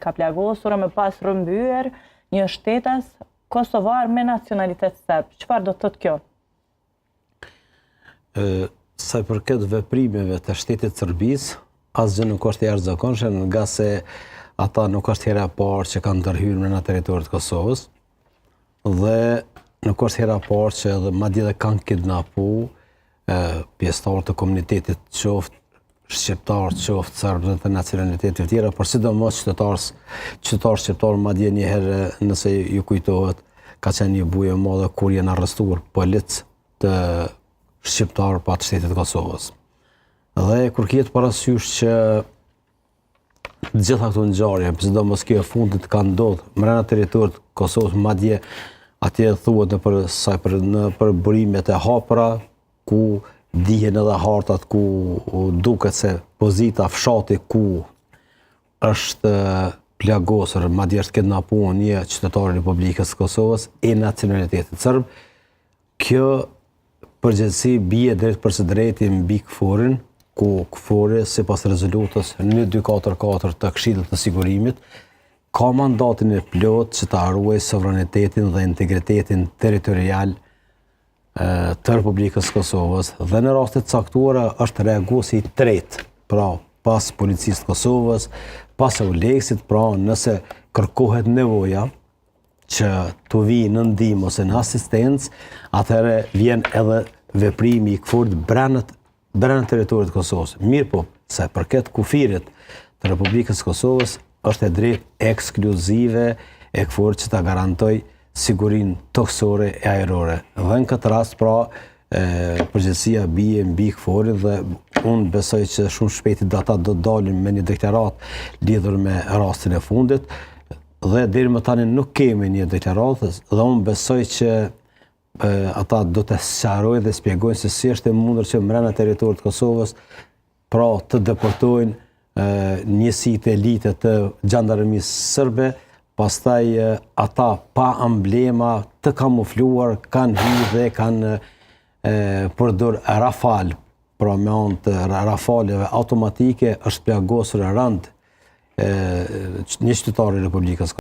ka plagosur me pas rrëmbyer një shtetas kosovar me nacionalitet serb. Çfarë do të thotë kjo? Sa i përket veprimeve të shtetit Serbisë, asgjë nuk është e jashtëzakonshme, nga se ata nuk është hera e parë që kanë ndërhyrë në territorin e Kosovës dhe nuk është hera e parë që edhe madje edhe kanë kidnapu pjesëtarë të komunitetit, qoftë shqiptar, qoftë serb dhe të nacionalitetit të tjera, por sidomos qytetarë shqiptar, madje një herë nëse ju kujtohet, ka qenë një buje e madhe kur janë arrestuar policë të shqiptarë pa të shtetit Kosovës. Dhe kur kjetë parasysh që gjitha këto ngjarje, sidomos kjo e fundit ka ndodhur brenda territorit të Kosovës, madje atje thuhet për burimet e hapura, ku dihen edhe hartat, ku duket se pozita fshati ku është plagosur, madje është kidnapuar një qytetar i Republikës së Kosovës e nacionalitetit serb. Kjo përgjegjësi bie drejt për së drejti mbi KFOR-in, ku KFOR-i sipas rezolutës 1244 të Këshillit të Sigurimit ka mandatin e plot që ta ruajë sovranitetin dhe integritetin territorial të Republikës së Kosovës dhe në raste të caktuara është reaguesi i tretë, pra pas policisë të Kosovës, pas EULEX-it, pra nëse kërkohet nevoja që të vijë në ndihmë ose në asistencë, atëherë vjen edhe veprimi i KFOR-it brenda territorit të Kosovës. Mirë po, se përket kufirit të Republikës së Kosovës, është e drejtë ekskluzive e KFOR-it që ta garantoj sigurinë toksore e ajrore. Dhe në këtë rast, pra, përgjegjësia bie mbi KFOR-in dhe unë besoj që shumë shpejt ata do të dalin me një deklaratë lidhur me rastin e fundit dhe deri më tani nuk kemi një deklaratë dhe unë besoj që ata do të sqarojnë dhe shpjegojnë se si është e mundur që brenda territorit të Kosovës pra të deportojnë njësitë elite të gjandarmerisë serbe, pastaj ata pa amblema të kamufluar kanë hyrë dhe kanë përdor Rafal, pra me anë të Rafaleve automatike është plagosur rënd një qytetar i Republikës